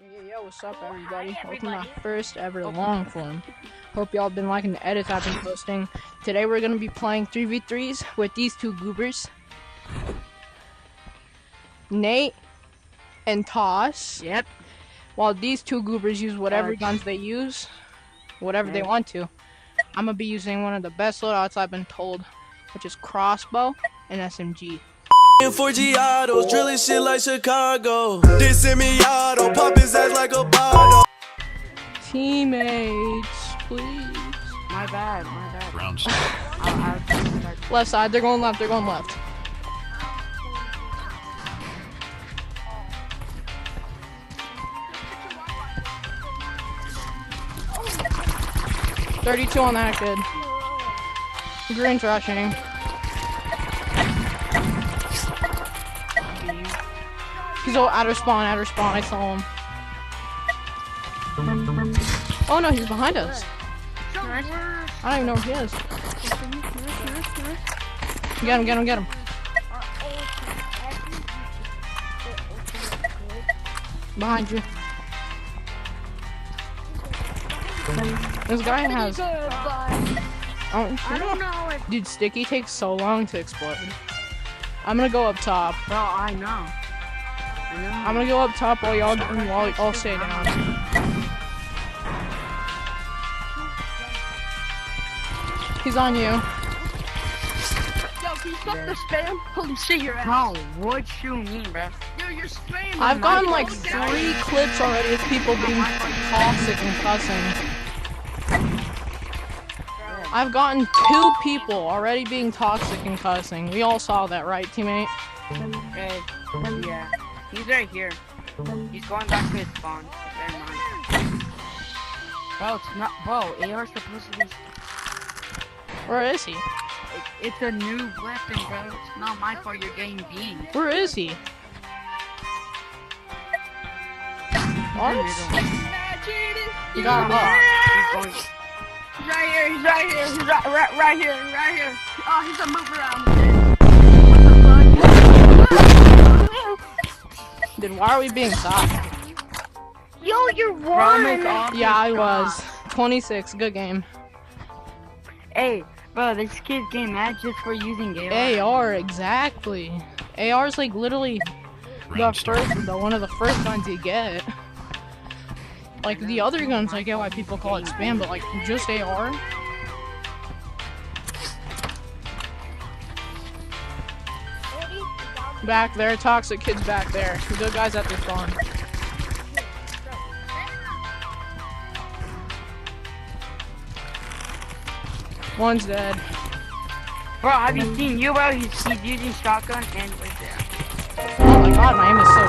Yo, what's up everybody? Welcome to my first ever long form. Hope y'all been liking the edits I've been posting. Today we're gonna be playing 3v3s with these two goobers. Nate and Toss. Yep. While these two goobers use whatever guns they use, whatever they want to. I'm gonna be using one of the best loadouts I've been told, which is Crossbow and SMG. For Giottos, drilling shit like Chicago. They send me auto, pop his ass like a bottle. Teammates, please. My bad. Round Left side, they're going left, they're going left. $32 on that kid. Green's rushing. He's all out of spawn, I saw him. Oh no, he's behind us. I don't even know where he is. Get him. Behind you. This guy has... I don't know if... Dude, Sticky takes so long to explode. I'm gonna go up top. Bro, I know. I'm gonna go up top while y'all stay down. He's on you. Yo, can you stop the spam? Holy shit, you're Bro, what you mean, bro? Yo, you're spamming. I've gotten like 3 clips already of people being toxic and cussing. I've gotten 2 people already being toxic and cussing. We all saw that, right, teammate? Hey, yeah. He's right here. He's going back to his spawn. Never mind. Bro, it's not. Bro, AR's supposed to be. Where is he? It's a new weapon, bro. It's not my fault you're getting beat. Where is he? Lawrence? You got him up. He's right here. He's right here. Oh, he's a move around. Dude, why are we being toxic? Yo, you're one. Yeah, I was. 26, good game. Hey, bro, this kid's getting mad just for using AR. AR, exactly. AR is like literally one of the first guns you get. Like the other guns, I get why people call it spam, but like just AR. Back there, toxic kids back there. The good guys at the spawn. One's dead. Bro, have you seen you, bro? He's using shotgun and right there. Oh my god, my aim is so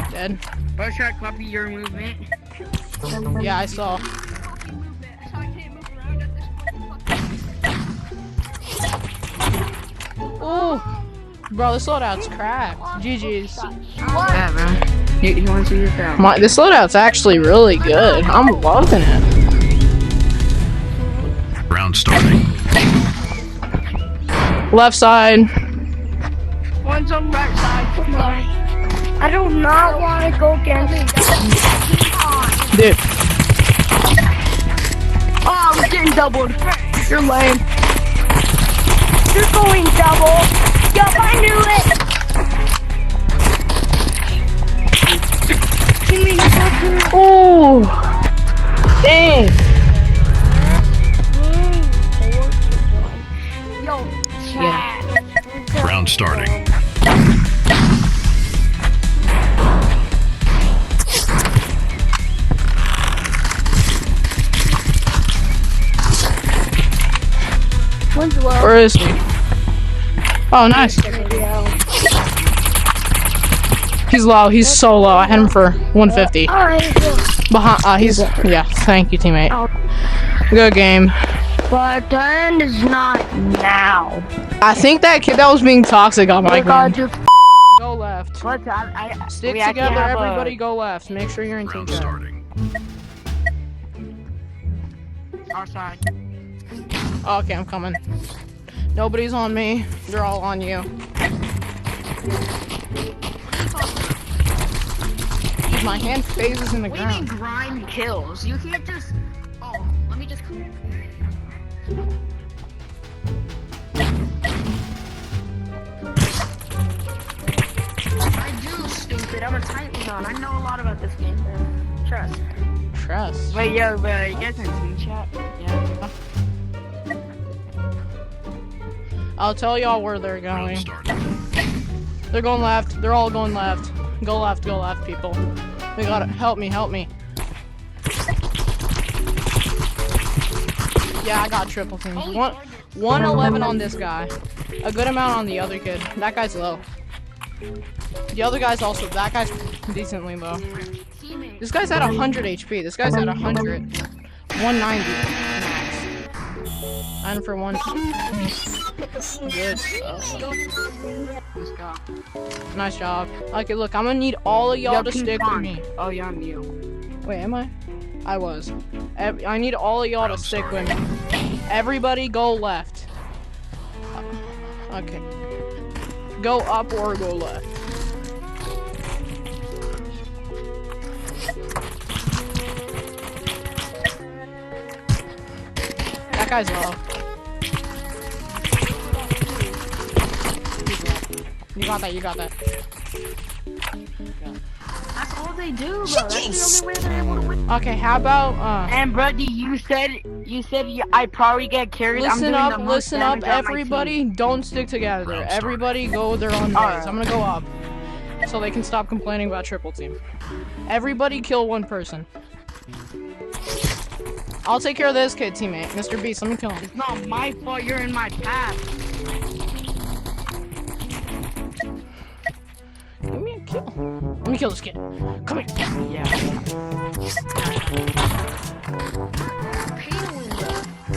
trash. Dead. Bro, should I copy your movement? Yeah, I saw. Ooh, bro, this loadout's cracked. GG's. Yeah, bro. You want to see your film? This loadout's actually really good. I'm loving it. Round starting. Left side. One's on right side. I do not want to go against Dude. Oh, we're getting doubled. You're lame. You're going double. Yup, I knew it. Ooh. Dang. Yo, Yeah. Round starting. Where is he? Oh, nice. He's low. He's so low. I had him for 150. Behind. Yeah. Thank you, teammate. Good game. But the end is not now. I think that kid that was being toxic on my God, game. just Go left. What? Stick we actually together. have Everybody go left. Make sure you're in team Round chat. starting. Our side. Okay, I'm coming. Nobody's on me. They're all on you. because my hand phases in the What do you mean ground. grind kills? You can't just. Oh, let me just. I do, stupid. I'm a Titan zone. I know a lot about this game. Trust. Trust. Wait, yo, bro, you guys in team chat? Yeah. I'll tell y'all where they're Round going. started. They're going left. They're all going left. Go left, people. They gotta help me, help me. Yeah, I got triple teams. 111 on this guy. A good amount on the other kid. That guy's low. The other guy's also, that guy's decently low. This guy's at 100 HP. This guy's at 100. 190 max. 9 for 1. Good stuff. Let's go. Nice job. Okay, look, I'm gonna need all of y'all to Yo, stick with me. Oh, yeah, I'm you. Wait, am I? I was. I need all of y'all to stick with me. Everybody go left. Okay. Go up or go left. That guy's low. You got that, you got that. That's all they do, bro. That's the only way they're able to win. Okay, how about, And Brady, you said I probably get carried. I'm doing the most listen up, damage on my everybody, team. don't stick together. Round Everybody go their own ways. Alright. I'm gonna go up. So they can stop complaining about triple team. Everybody kill one person. I'll take care of this kid, teammate. Mr. Beast, let me kill him. It's not my fault you're in my path. Give me a kill. Let me kill this kid. Come here. Yeah.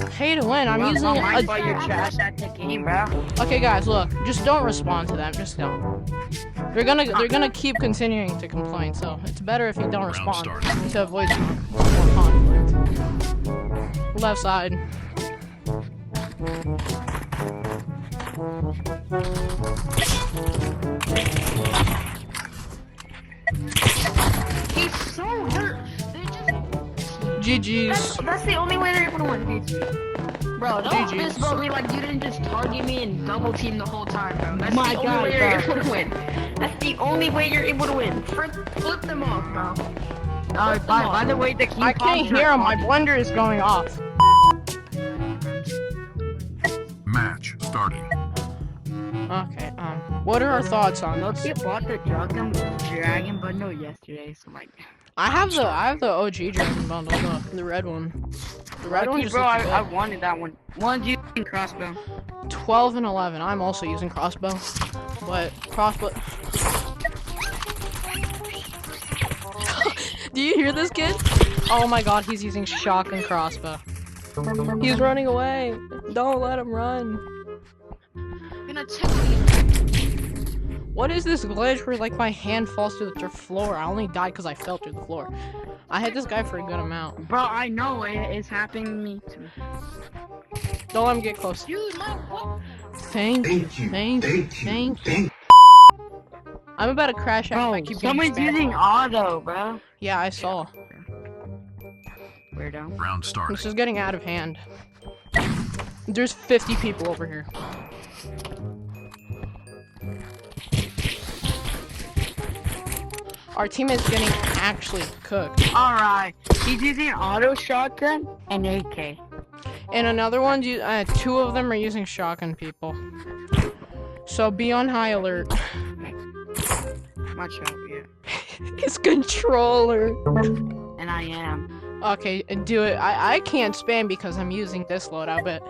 Pay to win. I'm Bro, it's using not my a... fault you're trash at the game, bro. Okay, guys, look. Just don't respond to them. Just don't. They're gonna keep continuing to complain, so it's better if you don't respond started. to avoid more conflict. Left side. He's so hurt. GG's. That's the only way they're able to win. Bro, don't GG's. miss, bro. Like, you didn't just target me and double team the whole time, bro. That's My the only God, way you're bro. able to win. That's the only way you're able to win. Flip them off, bro. By the way, the key I can't hear him. My blender is going off. Match starting. Okay, what are our thoughts on Look, this? you bought the dragon bundle yesterday, so like. I have the OG Dragon bundle, the red one. The red one Okay, just bro, looks I good. wanted that one. One's using crossbow. 12 and 11. I'm also using crossbow, but crossbow. Do you hear this kid? Oh my God, he's using shotgun crossbow. He's running away. Don't let him run. I'm gonna tickle you. What is this glitch where like my hand falls to the floor? I only died because I fell through the floor. I hit this guy for a good amount. Bro, I know it's happening to me too. Don't let him get close. Dude, my what? Thank you. Thank you. I'm about to crash out if I Bro, keep getting someone's spammed. using auto, bro. Yeah, I saw. Weirdo. Round starting. This is getting out of hand. There's 50 people over here. Our team is getting actually cooked. Alright, he's using auto shotgun and AK. And another one, two of them are using shotgun people. So be on high alert. Watch out, yeah. His controller. And I am. Okay, do it. I can't spam because I'm using this loadout, but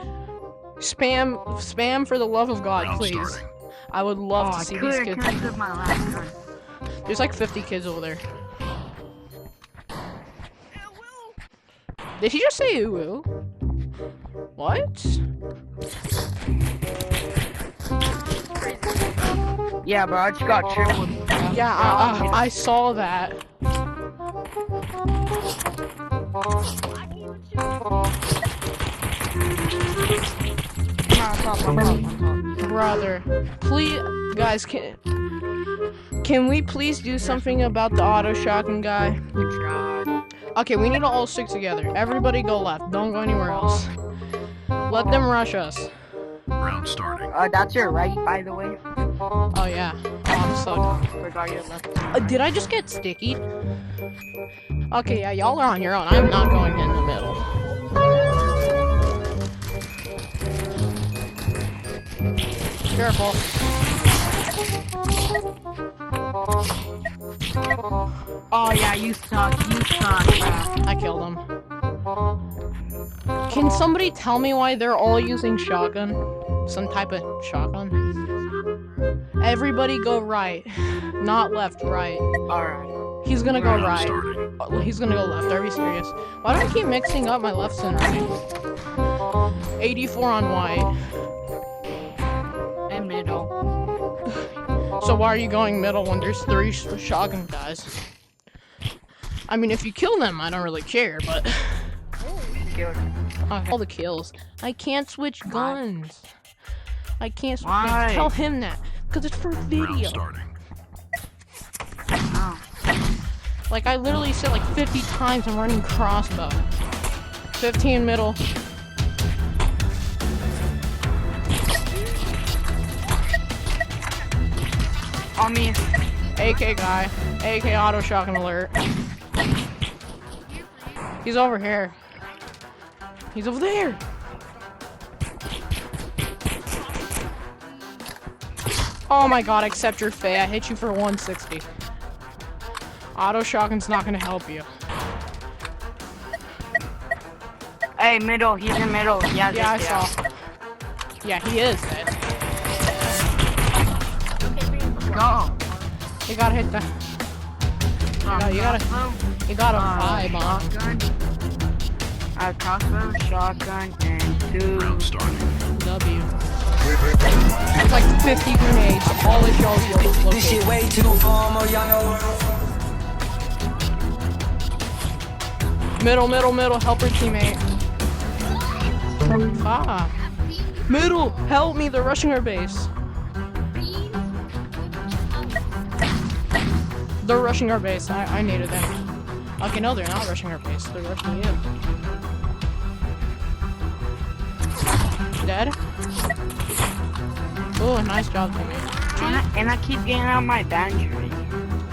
spam for the love of God, Round please. starting. I would love Oh, to I see these kids. couldn't click my last gun. There's like 50 kids over there. Did he just say ooh? What? Yeah, bro, I just got tripled. Yeah, I saw that. Brother, please, guys, Can we please do something about the auto shotgun guy? We tried. Okay, we need to all stick together. Everybody go left. Don't go anywhere else. Let them rush us. Round starting. That's your right, by the way. Oh yeah. Oh, I'm so. Forgot your left. Did I just get sticky? Okay, yeah, y'all are on your own. I'm not going in the middle. Careful. Oh yeah, you suck. You suck. I killed him. Can somebody tell me why they're all using shotgun? Some type of shotgun? Everybody go right. Not left, right. Alright. He's gonna go Round right. starting. Oh, he's gonna go left. Are we serious? Why do I keep mixing up my lefts and right? 84 on white. And middle. So why are you going middle when there's 3 shotgun guys? I mean, if you kill them, I don't really care, but... Killed. Okay. All the kills. I can't switch guns. I can't switch Why? guns. Tell him that. Because it's for Round video. starting. Oh. Like, I literally said like 50 times I'm running crossbow. 15 middle. On me. AK guy. AK auto shotgun alert. He's over here. He's over there. Oh my god, accept your fate. I hit you for 160. Auto shotgun's not gonna help you. Hey, middle. He's in middle. Yeah, Yeah, I saw. Yeah, he is dead. Go. You gotta hit that. You gotta 5 on. Shotgun. Crossbow, shotgun, and 2. Round starting. W. It's like 50 grenades. All of y'all will This shit way too formal, y'all know. Middle, middle, middle. Help your teammate. Ah. Middle. Help me. They're rushing our base. They're rushing our base. I needed them. Okay, no, they're not rushing our base. They're rushing you. Dead? Oh, nice job, teammate. And I keep getting out my boundary.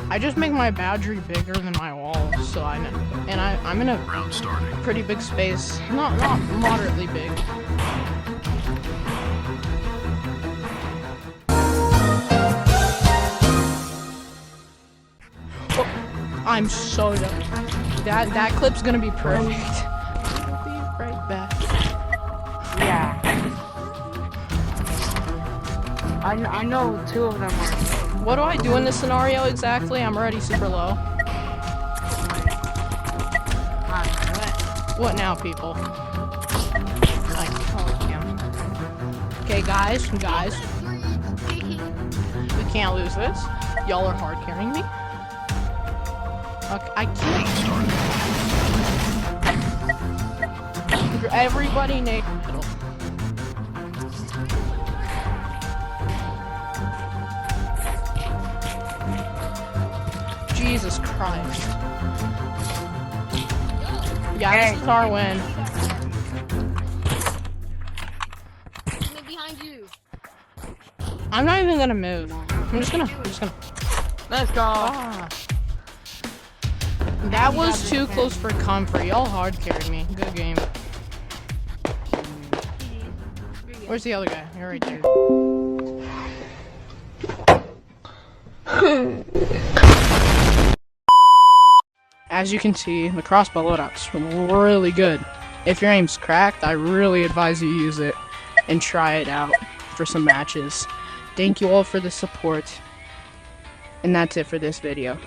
I just make my boundary bigger than my wall, so I know. And I'm in a Round starting. pretty big space. Not moderately big. Oh, I'm so done. That clip's gonna be perfect. I'll be right back. Yeah. I know 2 of them are. What do I do in this scenario exactly? I'm already super low. What now, people? Like, oh, damn. Okay, guys. We can't lose this. Y'all are hard carrying me. Okay, I can't. Everybody naked. Jesus Christ. Yeah, this is our win. Behind you. I'm not even gonna move. I'm just gonna. Let's go. Ah. That was too close for comfort. Y'all hard carried me. Good game. Where's the other guy? You're right there. As you can see, the crossbow loadout's really good. If your aim's cracked, I really advise you use it and try it out for some matches. Thank you all for the support. And that's it for this video.